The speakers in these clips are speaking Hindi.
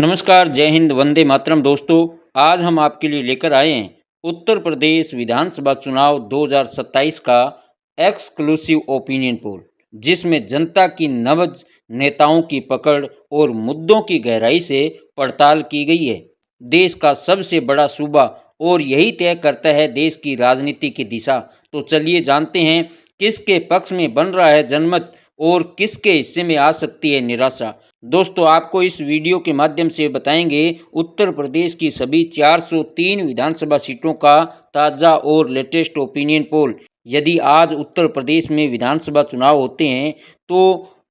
नमस्कार, जय हिंद, वंदे मातरम दोस्तों। आज हम आपके लिए लेकर आए हैं उत्तर प्रदेश विधानसभा चुनाव 2027 का एक्सक्लूसिव ओपिनियन पोल, जिसमें जनता की नब्ज, नेताओं की पकड़ और मुद्दों की गहराई से पड़ताल की गई है। देश का सबसे बड़ा सूबा और यही तय करता है देश की राजनीति की दिशा। तो चलिए जानते हैं किसके पक्ष में बन रहा है जनमत और किसके हिस्से में आ सकती है निराशा। दोस्तों, आपको इस वीडियो के माध्यम से बताएंगे उत्तर प्रदेश की सभी 403 विधानसभा सीटों का ताज़ा और लेटेस्ट ओपिनियन पोल। यदि आज उत्तर प्रदेश में विधानसभा चुनाव होते हैं तो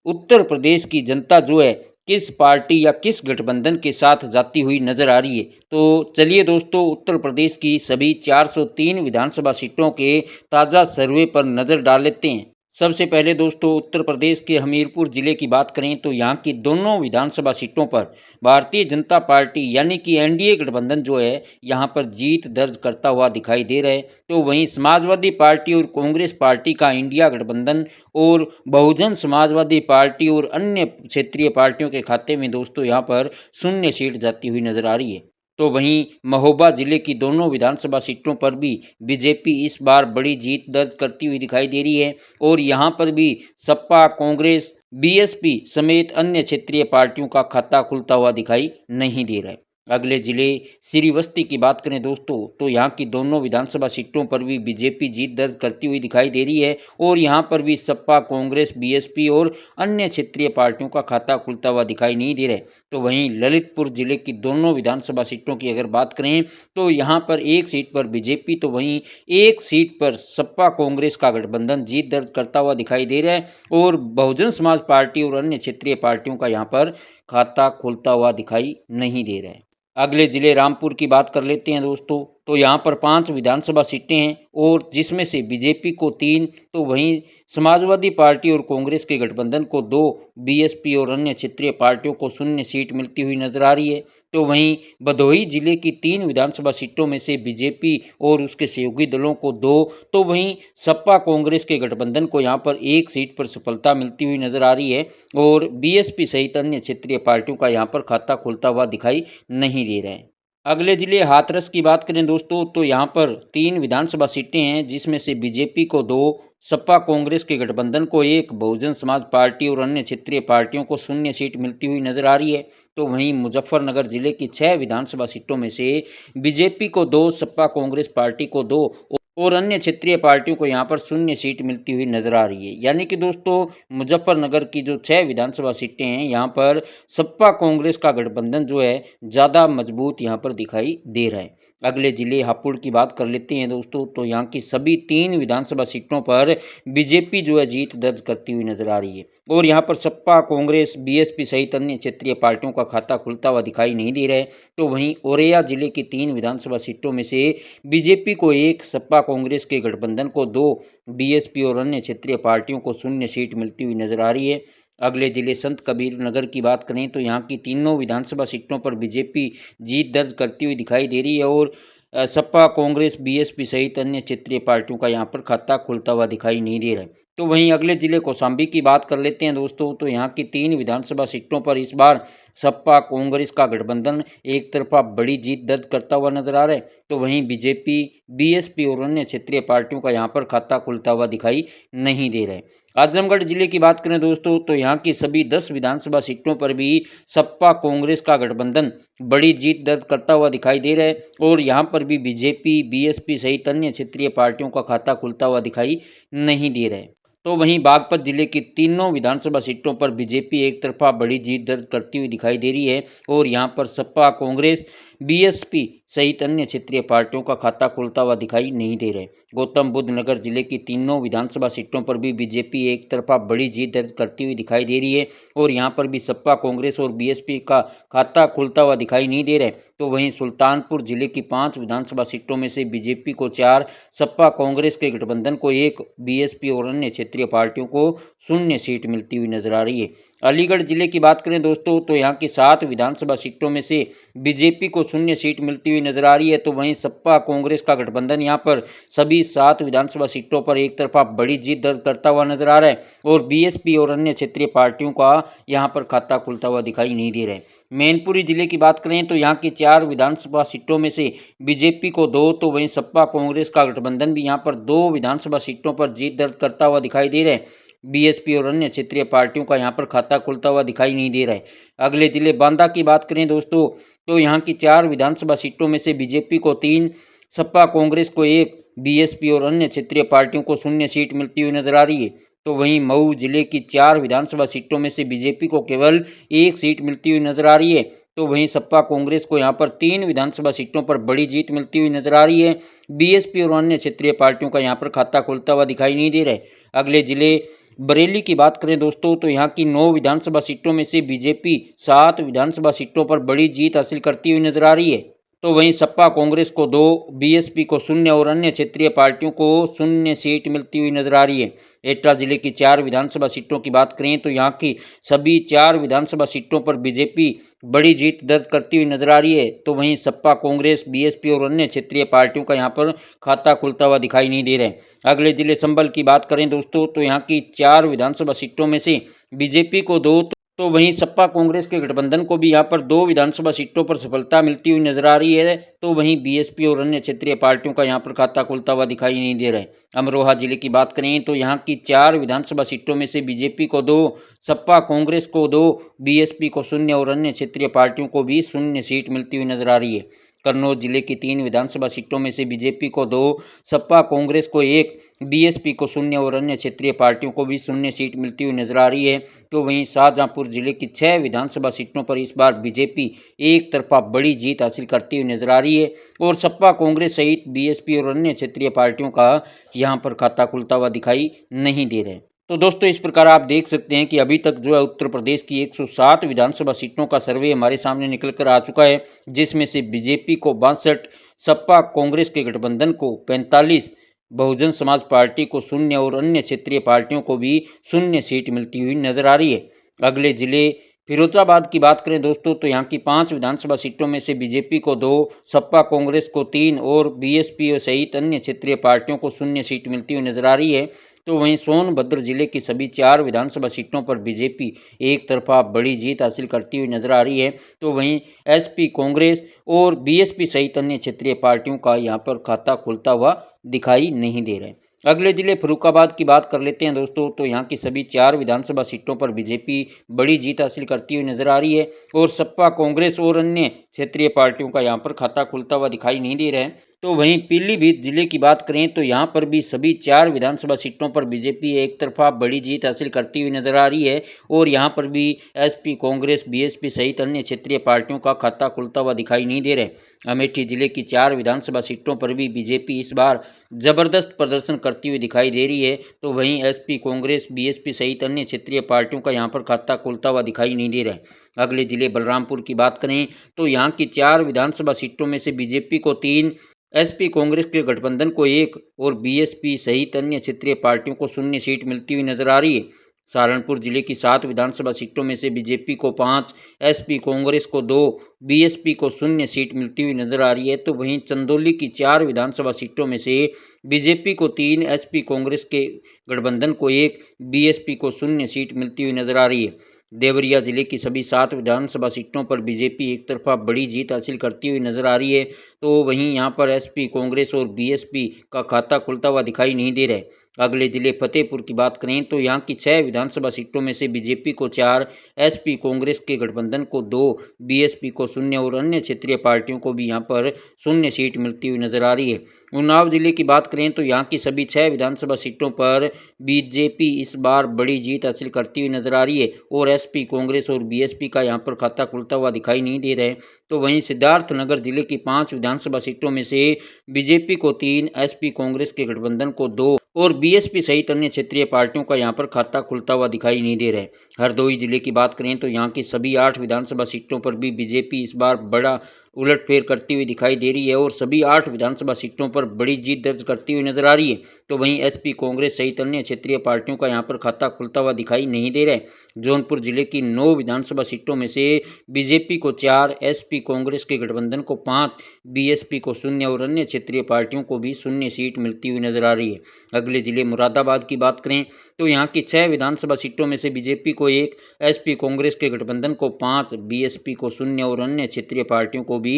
उत्तर प्रदेश की जनता जो है किस पार्टी या किस गठबंधन के साथ जाती हुई नजर आ रही है। तो चलिए दोस्तों, उत्तर प्रदेश की सभी 403 विधानसभा सीटों के ताज़ा सर्वे पर नज़र डाल लेते हैं। सबसे पहले दोस्तों, उत्तर प्रदेश के हमीरपुर ज़िले की बात करें तो यहाँ की दोनों विधानसभा सीटों पर भारतीय जनता पार्टी यानी कि एनडीए गठबंधन जो है यहाँ पर जीत दर्ज करता हुआ दिखाई दे रहा है। तो वहीं समाजवादी पार्टी और कांग्रेस पार्टी का इंडिया गठबंधन और बहुजन समाजवादी पार्टी और अन्य क्षेत्रीय पार्टियों के खाते में दोस्तों यहाँ पर शून्य सीट जाती हुई नजर आ रही है। तो वहीं महोबा जिले की दोनों विधानसभा सीटों पर भी बीजेपी इस बार बड़ी जीत दर्ज करती हुई दिखाई दे रही है और यहाँ पर भी सपा, कांग्रेस, बीएसपी समेत अन्य क्षेत्रीय पार्टियों का खाता खुलता हुआ दिखाई नहीं दे रहा है। अगले जिले श्रीवस्ती की बात करें दोस्तों तो यहाँ की दोनों विधानसभा सीटों पर भी बीजेपी जीत दर्ज करती हुई दिखाई दे रही है और यहाँ पर भी सपा, कांग्रेस, बीएसपी और अन्य क्षेत्रीय पार्टियों का खाता खुलता हुआ दिखाई नहीं दे रहा है। तो वहीं ललितपुर जिले की दोनों विधानसभा सीटों की अगर बात करें तो यहाँ पर एक सीट पर बीजेपी तो वहीं एक सीट पर सपा कांग्रेस का गठबंधन जीत दर्ज करता हुआ दिखाई दे रहा है और बहुजन समाज पार्टी और अन्य क्षेत्रीय पार्टियों का यहाँ पर खाता खुलता हुआ दिखाई नहीं दे रहा है। अगले जिले रामपुर की बात कर लेते हैं दोस्तों। तो यहाँ पर 5 विधानसभा सीटें हैं और जिसमें से बीजेपी को 3, तो वहीं समाजवादी पार्टी और कांग्रेस के गठबंधन को 2, बीएसपी और अन्य क्षेत्रीय पार्टियों को 0 सीट मिलती हुई नजर आ रही है। तो वहीं भदोही जिले की 3 विधानसभा सीटों में से बीजेपी और उसके सहयोगी दलों को 2, तो वहीं सपा कांग्रेस के गठबंधन को यहाँ पर 1 सीट पर सफलता मिलती हुई नजर आ रही है और बीएसपी सहित अन्य क्षेत्रीय पार्टियों का यहाँ पर खाता खुलता हुआ दिखाई नहीं दे रहा है। अगले जिले हाथरस की बात करें दोस्तों तो यहाँ पर 3 विधानसभा सीटें हैं जिसमें से बीजेपी को 2, सपा कांग्रेस के गठबंधन को 1, बहुजन समाज पार्टी और अन्य क्षेत्रीय पार्टियों को 0 सीट मिलती हुई नजर आ रही है। तो वहीं मुजफ्फरनगर जिले की 6 विधानसभा सीटों में से बीजेपी को 2, सपा कांग्रेस पार्टी को 2 और अन्य क्षेत्रीय पार्टियों को यहाँ पर 0 सीट मिलती हुई नजर आ रही है। यानी कि दोस्तों, मुजफ्फरनगर की जो 6 विधानसभा सीटें हैं यहाँ पर सपा कांग्रेस का गठबंधन जो है ज़्यादा मजबूत यहाँ पर दिखाई दे रहा है। अगले जिले हापुड़ की बात कर लेते हैं दोस्तों। तो यहाँ की सभी 3 विधानसभा सीटों पर बीजेपी जो है जीत दर्ज करती हुई नजर आ रही है और यहाँ पर सपा, कांग्रेस, बीएसपी सहित अन्य क्षेत्रीय पार्टियों का खाता खुलता हुआ दिखाई नहीं दे रहा है। तो वहीं औरैया जिले की 3 विधानसभा सीटों में से बीजेपी को 1, सपा कांग्रेस के गठबंधन को 2, बीएसपी और अन्य क्षेत्रीय पार्टियों को 0 सीट मिलती हुई नजर आ रही है। अगले जिले संत कबीर नगर की बात करें तो यहाँ की तीनों विधानसभा सीटों पर बीजेपी जीत दर्ज करती हुई दिखाई दे रही है और सपा, कांग्रेस, बीएसपी सहित अन्य क्षेत्रीय पार्टियों का यहाँ पर खाता खुलता हुआ दिखाई नहीं दे रहा है। तो वहीं अगले जिले कौशाम्बी की बात कर लेते हैं दोस्तों। तो यहाँ की 3 विधानसभा सीटों पर इस बार सपा कांग्रेस का गठबंधन एक तरफा बड़ी जीत दर्ज करता हुआ नजर आ रहा है। तो वहीं बीजेपी, बीएसपी और अन्य क्षेत्रीय पार्टियों का यहाँ पर खाता खुलता हुआ दिखाई नहीं दे रहा है। आजमगढ़ जिले की बात करें दोस्तों तो यहाँ की सभी 10 विधानसभा सीटों पर भी सपा कांग्रेस का गठबंधन बड़ी जीत दर्ज करता हुआ दिखाई दे रहा है और यहाँ पर भी बीजेपी, बीएसपी सहित अन्य क्षेत्रीय पार्टियों का खाता खुलता हुआ दिखाई नहीं दे रहा है। तो वहीं बागपत जिले की तीनों विधानसभा सीटों पर बीजेपी एक तरफा बड़ी जीत दर्ज करती हुई दिखाई दे रही है और यहाँ पर सपा, कांग्रेस, बीएसपी सहित अन्य क्षेत्रीय पार्टियों का खाता खुलता हुआ दिखाई नहीं दे रहे। गौतम बुद्ध नगर जिले की तीनों विधानसभा सीटों पर भी बीजेपी एक तरफा बड़ी जीत दर्ज करती हुई दिखाई दे रही है और यहाँ पर भी सपा, कांग्रेस और बीएसपी का खाता खुलता हुआ दिखाई नहीं दे रहा है। तो वहीं सुल्तानपुर जिले की 5 विधानसभा सीटों में से बीजेपी को 4, सपा कांग्रेस के गठबंधन को 1, बीएसपी और अन्य क्षेत्रीय पार्टियों को 0 सीट मिलती हुई नजर आ रही है। अलीगढ़ जिले की बात करें दोस्तों तो यहाँ की 7 विधानसभा सीटों में से बीजेपी को 0 सीट मिलती हुई नजर आ रही है। तो वहीं सपा कांग्रेस का गठबंधन यहाँ पर सभी 7 विधानसभा सीटों पर एक तरफा बड़ी जीत दर्ज करता हुआ नजर आ रहा है और बीएसपी और अन्य क्षेत्रीय पार्टियों का यहाँ पर खाता खुलता हुआ दिखाई नहीं दे रहा है। मैनपुरी जिले की बात करें तो यहाँ की 4 विधानसभा सीटों में से बीजेपी को 2, तो वहीं सपा कांग्रेस का गठबंधन भी यहाँ पर 2 विधानसभा सीटों पर जीत दर्ज करता हुआ दिखाई दे रहा है। बीएसपी और अन्य क्षेत्रीय पार्टियों का यहाँ पर खाता खुलता हुआ दिखाई नहीं दे रहा है। अगले जिले बांदा की बात करें दोस्तों, तो यहाँ की 4 विधानसभा सीटों में से बीजेपी को 3, सपा कांग्रेस को 1, बीएसपी और अन्य क्षेत्रीय पार्टियों को 0 सीट मिलती हुई नजर आ रही है। तो वहीं मऊ जिले की 4 विधानसभा सीटों में से बीजेपी को केवल 1 सीट मिलती हुई नजर आ रही है। तो वहीं सपा कांग्रेस को यहाँ पर 3 विधानसभा सीटों पर बड़ी जीत मिलती हुई नजर आ रही है। बीएसपी और अन्य क्षेत्रीय पार्टियों का यहाँ पर खाता खुलता हुआ दिखाई नहीं दे रहा है। अगले जिले बरेली की बात करें दोस्तों, तो यहाँ की 9 विधानसभा सीटों में से बीजेपी 7 विधानसभा सीटों पर बड़ी जीत हासिल करती हुई नजर आ रही है। तो वहीं सपा कांग्रेस को 2, बीएसपी को 0 और अन्य क्षेत्रीय पार्टियों को 0 सीट मिलती हुई नजर आ रही है। एटा जिले की 4 विधानसभा सीटों की बात करें तो यहाँ की सभी 4 विधानसभा सीटों पर बीजेपी बड़ी जीत दर्ज करती हुई नजर आ रही है। तो वहीं सपा कांग्रेस, बीएसपी और अन्य क्षेत्रीय पार्टियों का यहाँ पर खाता खुलता हुआ दिखाई नहीं दे रहा है। अगले जिले संभल की बात करें दोस्तों, तो यहाँ की 4 विधानसभा सीटों में से बीजेपी को 2, तो वहीं सपा कांग्रेस के गठबंधन को भी यहाँ पर 2 विधानसभा सीटों पर सफलता मिलती हुई नजर आ रही है। तो वहीं बीएसपी और अन्य क्षेत्रीय पार्टियों का यहाँ पर खाता खुलता हुआ दिखाई नहीं दे रहा है। अमरोहा जिले की बात करें तो यहाँ की 4 विधानसभा सीटों में से बीजेपी को 2, सपा कांग्रेस को 2, बीएसपी को 0 और अन्य क्षेत्रीय पार्टियों को भी 0 सीट मिलती हुई नजर आ रही है। कन्नौज जिले की 3 विधानसभा सीटों में से बीजेपी को 2, सपा कांग्रेस को 1, बीएसपी को 0 और अन्य क्षेत्रीय पार्टियों को भी 0 सीट मिलती हुई नजर आ रही है। तो वहीं शाहजहांपुर जिले की 6 विधानसभा सीटों पर इस बार बीजेपी एक तरफा बड़ी जीत हासिल करती हुई नजर आ रही है और सपा कांग्रेस सहित बीएसपी और अन्य क्षेत्रीय पार्टियों का यहाँ पर खाता खुलता हुआ दिखाई नहीं दे रहा है। तो दोस्तों इस प्रकार आप देख सकते हैं कि अभी तक जो है उत्तर प्रदेश की 107 विधानसभा सीटों का सर्वे हमारे सामने निकल कर आ चुका है, जिसमें से बीजेपी को 62, सपा कांग्रेस के गठबंधन को 45, बहुजन समाज पार्टी को 0 और अन्य क्षेत्रीय पार्टियों को भी 0 सीट मिलती हुई नजर आ रही है। अगले जिले फिरोजाबाद की बात करें दोस्तों, तो यहाँ की 5 विधानसभा सीटों में से बीजेपी को 2, सपा कांग्रेस को 3 और बीएसपी सहित अन्य क्षेत्रीय पार्टियों को 0 सीट मिलती हुई नजर आ रही है। तो वहीं सोनभद्र जिले की सभी 4 विधानसभा सीटों पर बीजेपी एक तरफा बड़ी जीत हासिल करती हुई नजर आ रही है। तो वहीं एसपी कांग्रेस और बीएसपी सहित अन्य क्षेत्रीय पार्टियों का यहाँ पर खाता खुलता हुआ दिखाई नहीं दे रहा है। अगले जिले फर्रुखाबाद की बात कर लेते हैं दोस्तों, तो यहाँ की सभी 4 विधानसभा सीटों पर बीजेपी बड़ी जीत हासिल करती हुई नजर आ रही है और सपा कांग्रेस और अन्य क्षेत्रीय पार्टियों का यहाँ पर खाता खुलता हुआ दिखाई नहीं दे रहा है। तो वहीं पीलीभीत जिले की बात करें तो यहाँ पर भी सभी 4 विधानसभा सीटों पर बीजेपी एक तरफा बड़ी जीत हासिल करती हुई नजर आ रही है और यहाँ पर भी एसपी कांग्रेस, बीएसपी सहित अन्य क्षेत्रीय पार्टियों का खाता खुलता हुआ दिखाई नहीं दे रहा है। अमेठी जिले की 4 विधानसभा सीटों पर भी बीजेपी इस बार जबरदस्त प्रदर्शन करती हुई दिखाई दे रही है। तो वहीं एसपी कांग्रेस, बीएसपी सहित अन्य क्षेत्रीय पार्टियों का यहाँ पर खाता खुलता हुआ दिखाई नहीं दे रहा है। अगले जिले बलरामपुर की बात करें तो यहाँ की 4 विधानसभा सीटों में से बीजेपी को 3, एसपी कांग्रेस के गठबंधन को 1 और बीएसपी सहित अन्य क्षेत्रीय पार्टियों को 0 सीट मिलती हुई नजर आ रही है। सहारनपुर जिले की 7 विधानसभा सीटों में से बीजेपी को 5, एसपी कांग्रेस को 2, बीएसपी को 0 सीट मिलती हुई नजर आ रही है। तो वहीं चंदौली की 4 विधानसभा सीटों में से बीजेपी को 3, एसपी कांग्रेस के गठबंधन को 1, बीएसपी को 0 सीट मिलती हुई नजर आ रही है। देवरिया जिले की सभी 7 विधानसभा सीटों पर बीजेपी एक तरफा बड़ी जीत हासिल करती हुई नजर आ रही है। तो वहीं यहाँ पर एसपी कांग्रेस और बीएसपी का खाता खुलता हुआ दिखाई नहीं दे रहा है। अगले जिले फतेहपुर की बात करें तो यहाँ की 6 विधानसभा सीटों में से बीजेपी को 4, एसपी कांग्रेस के गठबंधन को 2, बीएसपी को 0 और अन्य क्षेत्रीय पार्टियों को भी यहाँ पर 0 सीट मिलती हुई नजर आ रही है। उन्नाव जिले की बात करें तो यहाँ की सभी 6 विधानसभा सीटों पर बीजेपी इस बार बड़ी जीत हासिल करती हुई नजर आ रही है और एसपी कांग्रेस और बीएसपी का यहाँ पर खाता खुलता हुआ दिखाई नहीं दे रहा है। तो वहीं सिद्धार्थनगर जिले की 5 विधानसभा सीटों में से बीजेपी को 3, एसपी कांग्रेस के गठबंधन को 2 और बीएसपी सहित अन्य क्षेत्रीय पार्टियों का यहाँ पर खाता खुलता हुआ दिखाई नहीं दे रहा है। हरदोई जिले की बात करें तो यहाँ की सभी 8 विधानसभा सीटों पर भी बीजेपी इस बार बड़ा उलटफेर करती हुई दिखाई दे रही है और सभी 8 विधानसभा सीटों पर बड़ी जीत दर्ज करती हुई नजर आ रही है। तो वहीं एसपी कांग्रेस सहित अन्य क्षेत्रीय पार्टियों का यहाँ पर खाता खुलता हुआ दिखाई नहीं दे रहा है। जौनपुर जिले की 9 विधानसभा सीटों में से बीजेपी को 4, एसपी कांग्रेस के गठबंधन को 5, बीएसपी को 0 और अन्य क्षेत्रीय पार्टियों को भी 0 सीट मिलती हुई नजर आ रही है। अगले जिले मुरादाबाद की बात करें तो यहाँ की 6 विधानसभा सीटों में से बीजेपी को 1, एसपी कांग्रेस के गठबंधन को 5, बीएसपी को 0 और अन्य क्षेत्रीय पार्टियों को भी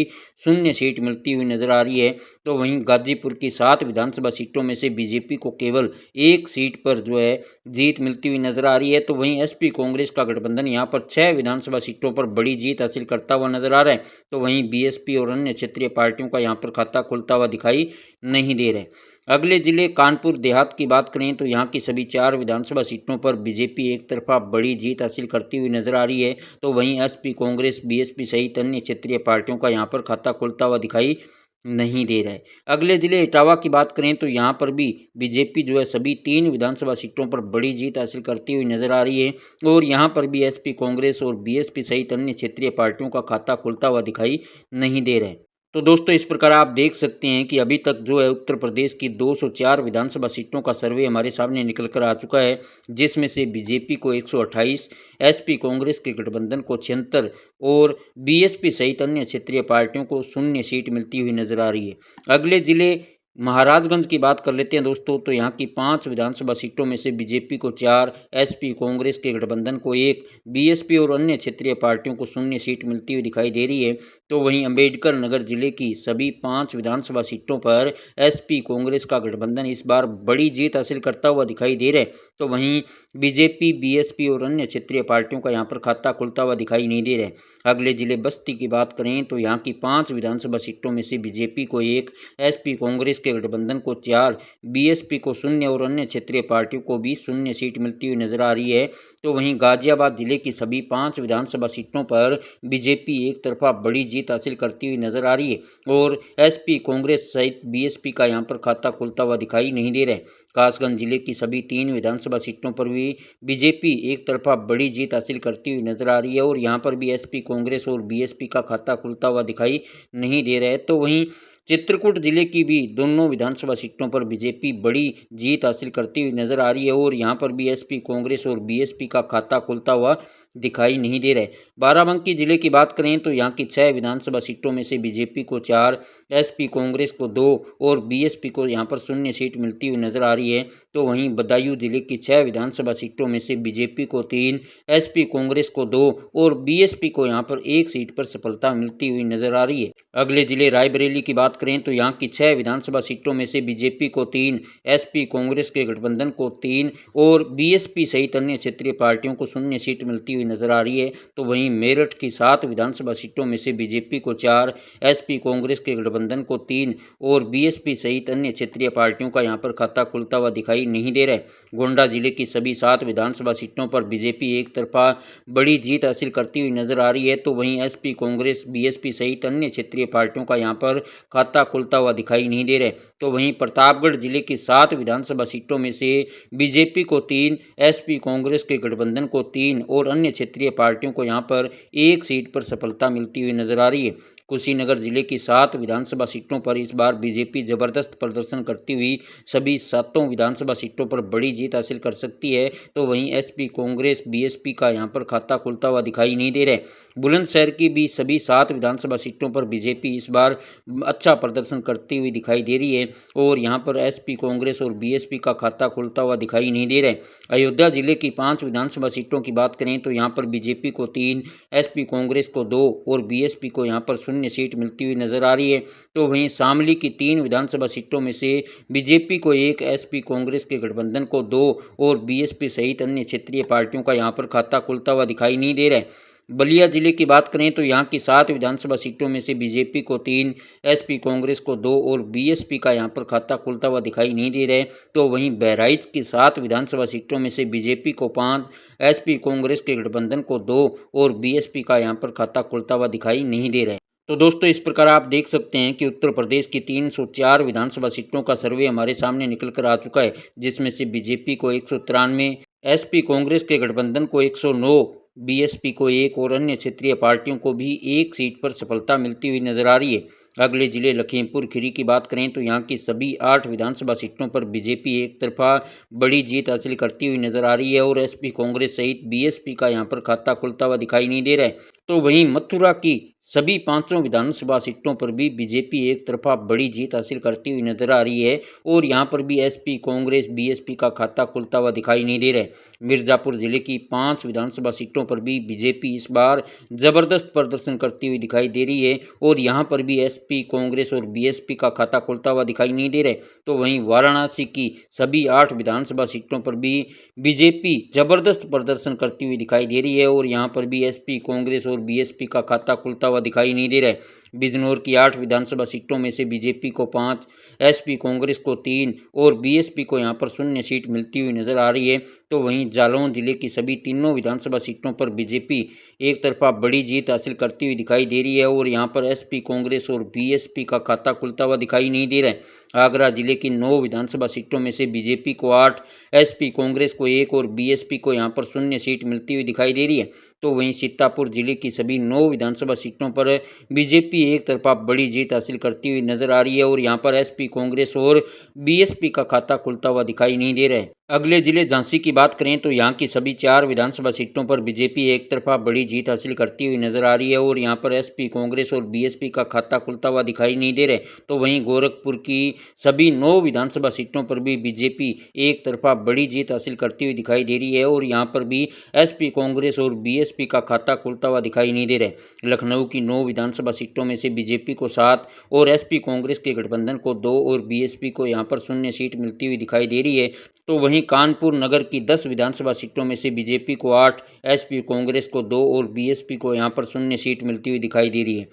0 सीट मिलती हुई नजर आ रही है। तो वहीं गाजीपुर की 7 विधानसभा सीटों में से बीजेपी को केवल 1 सीट पर जो है जीत मिलती हुई नजर आ रही है। तो वहीं एसपी कांग्रेस का गठबंधन यहाँ पर 6 विधानसभा सीटों पर बड़ी जीत हासिल करता हुआ नजर आ रहा है। तो वहीं बीएसपी और अन्य क्षेत्रीय पार्टियों का यहाँ पर खाता खुलता हुआ दिखाई नहीं दे रहा है। अगले जिले कानपुर देहात की बात करें तो यहाँ की सभी 4 विधानसभा सीटों पर बीजेपी एक तरफा बड़ी जीत हासिल करती हुई नजर आ रही है। तो वहीं एसपी कांग्रेस, बीएसपी सहित अन्य क्षेत्रीय पार्टियों का यहाँ पर खाता खुलता हुआ दिखाई नहीं दे रहा है। अगले जिले इटावा की बात करें तो यहाँ पर भी बीजेपी जो है सभी 3 विधानसभा सीटों पर बड़ी जीत हासिल करती हुई नजर आ रही है और यहाँ पर भी एसपी कांग्रेस और बीएसपी सहित अन्य क्षेत्रीय पार्टियों का खाता खुलता हुआ दिखाई नहीं दे रहा है। तो दोस्तों इस प्रकार आप देख सकते हैं कि अभी तक जो है उत्तर प्रदेश की 204 विधानसभा सीटों का सर्वे हमारे सामने निकल कर आ चुका है, जिसमें से बीजेपी को 128, एसपी कांग्रेस के गठबंधन को 76 और बीएसपी सहित अन्य क्षेत्रीय पार्टियों को 0 सीट मिलती हुई नजर आ रही है। अगले जिले महाराजगंज की बात कर लेते हैं दोस्तों, तो यहाँ की 5 विधानसभा सीटों में से बीजेपी को 4, एसपी कांग्रेस के गठबंधन को 1, बीएसपी और अन्य क्षेत्रीय पार्टियों को 0 सीट मिलती हुई दिखाई दे रही है। तो वहीं अंबेडकर नगर जिले की सभी 5 विधानसभा सीटों पर एसपी कांग्रेस का गठबंधन इस बार बड़ी जीत हासिल करता हुआ दिखाई दे रहा है। तो वहीं बीजेपी, बीएसपी और अन्य क्षेत्रीय पार्टियों का यहाँ पर खाता खुलता हुआ दिखाई नहीं दे रहा है। अगले जिले बस्ती की बात करें तो यहाँ की 5 विधानसभा सीटों में से बीजेपी को 1, एसपी कांग्रेस के गठबंधन को 4, बीएसपी को 0 और अन्य क्षेत्रीय पार्टियों को भी 0 सीट मिलती हुई नजर आ रही है। तो वहीं गाजियाबाद जिले की सभी 5 विधानसभा सीटों पर बीजेपी एक तरफा बड़ी जीत हासिल करती हुई नजर आ रही है और एसपी कांग्रेस सहित बीएसपी का यहाँ पर खाता खुलता हुआ दिखाई नहीं दे रहा है। कासगंज जिले की सभी 3 विधानसभा सीटों पर भी बीजेपी एक तरफा बड़ी जीत हासिल करती हुई नजर आ रही है और यहाँ पर भी एसपी कांग्रेस और बीएसपी का खाता खुलता हुआ दिखाई नहीं दे रहा है। तो वहीं चित्रकूट जिले की भी दोनों विधानसभा सीटों पर बीजेपी बड़ी जीत हासिल करती हुई नजर आ रही है और यहाँ पर भी एसपी कांग्रेस और बीएसपी का खाता खुलता हुआ दिखाई नहीं दे रहा है। बाराबंकी जिले की बात करें तो यहाँ की 6 विधानसभा सीटों में से बीजेपी को 4, एसपी कांग्रेस को 2 और बीएसपी को यहाँ पर 0 सीट मिलती हुई नजर आ रही है। तो वहीं बदायूं जिले की 6 विधानसभा सीटों में से बीजेपी को 3, एसपी कांग्रेस को 2 और बीएसपी को यहाँ पर 1 सीट पर सफलता मिलती हुई नजर आ रही है। अगले जिले रायबरेली की बात करें तो यहाँ की 6 विधानसभा सीटों में से बीजेपी को 3, एसपी कांग्रेस के गठबंधन को 3 और बीएसपी सहित अन्य क्षेत्रीय पार्टियों को 0 सीट मिलती हुई नजर आ रही है। तो वहीं मेरठ की 7 विधानसभा सीटों में से बीजेपी को 4, एसपी कांग्रेस के गठबंधन को 3 और बीएसपी सहित अन्य क्षेत्रीय पार्टियों का यहाँ पर खाता खुलता हुआ दिखाई नहीं दे रहा है। गोंडा जिले की सभी 7 विधानसभा सीटों पर बीजेपी एक तरफा बड़ी जीत हासिल करती हुई नजर आ रही है। तो वहीं एसपी कांग्रेस, बीएसपी सहित अन्य क्षेत्रीय पार्टियों का यहाँ पर खाता खुलता हुआ दिखाई नहीं दे रहा है। तो वहीं प्रतापगढ़ जिले की 7 विधानसभा सीटों में से बीजेपी को 3, एसपी कांग्रेस के गठबंधन को 3 और अन्य क्षेत्रीय पार्टियों को यहाँ पर 1 सीट पर सफलता मिलती हुई नजर आ रही है। कुशीनगर जिले की 7 विधानसभा सीटों पर इस बार बीजेपी जबरदस्त प्रदर्शन करती हुई सभी 7 विधानसभा सीटों पर बड़ी जीत हासिल कर सकती है। तो वहीं एसपी कांग्रेस, बीएसपी का यहां पर खाता खुलता हुआ दिखाई नहीं दे रहा है। बुलंदशहर की भी सभी 7 विधानसभा सीटों पर बीजेपी इस बार अच्छा प्रदर्शन करती हुई दिखाई दे रही है और यहां पर एसपी कांग्रेस और बीएसपी का खाता खुलता हुआ दिखाई नहीं दे रहा है। अयोध्या जिले की 5 विधानसभा सीटों की बात करें तो यहाँ पर बीजेपी को 3, एसपी कांग्रेस को 2 और बीएसपी को यहाँ पर 0 सीट मिलती हुई नजर आ रही है। तो वहीं शामली की 3 विधानसभा सीटों में से बीजेपी को 1, एसपी कांग्रेस के गठबंधन को 2 और बीएसपी सहित अन्य क्षेत्रीय पार्टियों का यहाँ पर खाता खुलता हुआ दिखाई नहीं दे रहा है। बलिया जिले की बात करें तो यहाँ की 7 विधानसभा सीटों में से बीजेपी को 3, एसपी कांग्रेस को 2 और बीएसपी का यहाँ पर खाता खुलता हुआ दिखाई नहीं दे रहा है। तो वहीं बहराइच की 7 विधानसभा सीटों में से बीजेपी को 5, एसपी कांग्रेस के गठबंधन को 2 और बीएसपी का यहाँ पर खाता खुलता हुआ दिखाई नहीं दे रहा है। तो दोस्तों इस प्रकार आप देख सकते हैं कि उत्तर प्रदेश की 304 विधानसभा सीटों का सर्वे हमारे सामने निकल कर आ चुका है, जिसमें से बीजेपी को 193, एसपी कांग्रेस के गठबंधन को 109, बीएसपी को 1 और अन्य क्षेत्रीय पार्टियों को भी 1 सीट पर सफलता मिलती हुई नजर आ रही है। अगले जिले लखीमपुर खीरी की बात करें तो यहाँ की सभी 8 विधानसभा सीटों पर बीजेपी एक तरफा बड़ी जीत हासिल करती हुई नजर आ रही है और एसपी कांग्रेस सहित बीएसपी का यहाँ पर खाता खुलता हुआ दिखाई नहीं दे रहा है। तो वहीं मथुरा की सभी पांचों विधानसभा सीटों पर भी बीजेपी एक तरफा बड़ी जीत हासिल करती हुई नजर आ रही है और यहाँ पर भी एसपी, कांग्रेस, बीएसपी का खाता खुलता हुआ दिखाई नहीं दे रहा है। मिर्जापुर जिले की 5 विधानसभा सीटों पर भी बीजेपी इस बार जबरदस्त प्रदर्शन करती हुई दिखाई दे रही है और यहाँ पर भी एसपी, कांग्रेस और बीएसपी का खाता खुलता हुआ दिखाई नहीं दे रहा है। तो वहीं वाराणसी की सभी 8 विधानसभा सीटों पर भी बीजेपी जबरदस्त प्रदर्शन करती हुई दिखाई दे रही है और यहाँ पर भी एसपी, कांग्रेस और बीएसपी का खाता खुलता हुआ दिखाई नहीं दे रहा है। बिजनौर की 8 विधानसभा सीटों में से बीजेपी को 5, एसपी, कांग्रेस को 3 और बीएसपी को यहाँ पर 0 सीट मिलती हुई नजर आ रही है। तो वहीं जालौन जिले की सभी तीनों विधानसभा सीटों पर बीजेपी एक तरफा बड़ी जीत हासिल करती हुई दिखाई दे रही है और यहाँ पर एसपी, कांग्रेस और बीएसपी का खाता खुलता हुआ दिखाई नहीं दे रहा है। आगरा जिले की 9 विधानसभा सीटों में से बीजेपी को 8, एसपी, कांग्रेस को 1 और बीएसपी को यहाँ पर 0 सीट मिलती हुई दिखाई दे रही है। तो वहीं सीतापुर जिले की सभी 9 विधानसभा सीटों पर बीजेपी एक तरफा बड़ी जीत हासिल करती हुई नजर आ रही है और यहाँ पर एसपी, कांग्रेस और बीएसपी का खाता खुलता हुआ दिखाई नहीं दे रहा है। अगले जिले झांसी की बात करें तो यहाँ की सभी 4 विधानसभा सीटों पर बीजेपी एक तरफा बड़ी जीत हासिल करती हुई नजर आ रही है और यहाँ पर एसपी, कांग्रेस और बीएसपी का खाता खुलता हुआ दिखाई नहीं दे रहा है। तो वहीं गोरखपुर की सभी 9 विधानसभा सीटों पर भी बीजेपी एक तरफा बड़ी जीत हासिल करती हुई दिखाई दे रही है और यहाँ पर भी एसपी, कांग्रेस और बीएसपी का खाता खुलता हुआ दिखाई नहीं दे रहा है। लखनऊ की 9 विधानसभा सीटों में से बीजेपी को 7 और एसपी, कांग्रेस के गठबंधन को 2 और बीएसपी को यहाँ पर 0 सीट मिलती हुई दिखाई दे रही है। तो वहीं कानपुर नगर की 10 विधानसभा सीटों में से बीजेपी को 8, एसपी, कांग्रेस को 2 और बीएसपी को यहाँ पर 0 सीट मिलती हुई दिखाई दे रही है।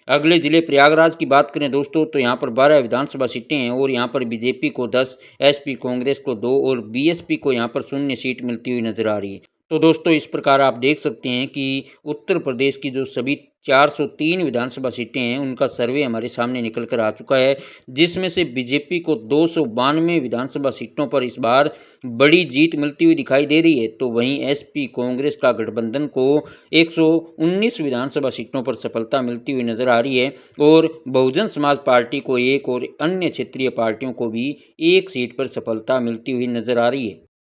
अगले जिले प्रयागराज की बात करें दोस्तों तो यहाँ पर 12 विधानसभा सीटें हैं और यहाँ पर बीजेपी को 10, एसपी, कांग्रेस को 2 और बीएसपी को यहाँ पर 0 सीट मिलती हुई नजर आ रही है। तो दोस्तों इस प्रकार आप देख सकते हैं कि उत्तर प्रदेश की जो सभी 403 विधानसभा सीटें हैं उनका सर्वे हमारे सामने निकल कर आ चुका है, जिसमें से बीजेपी को 292 विधानसभा सीटों पर इस बार बड़ी जीत मिलती हुई दिखाई दे रही है। तो वहीं एसपी, कांग्रेस का गठबंधन को 119 विधानसभा सीटों पर सफलता मिलती हुई नजर आ रही है और बहुजन समाज पार्टी को 1 और अन्य क्षेत्रीय पार्टियों को भी 1 सीट पर सफलता मिलती हुई नजर आ रही है।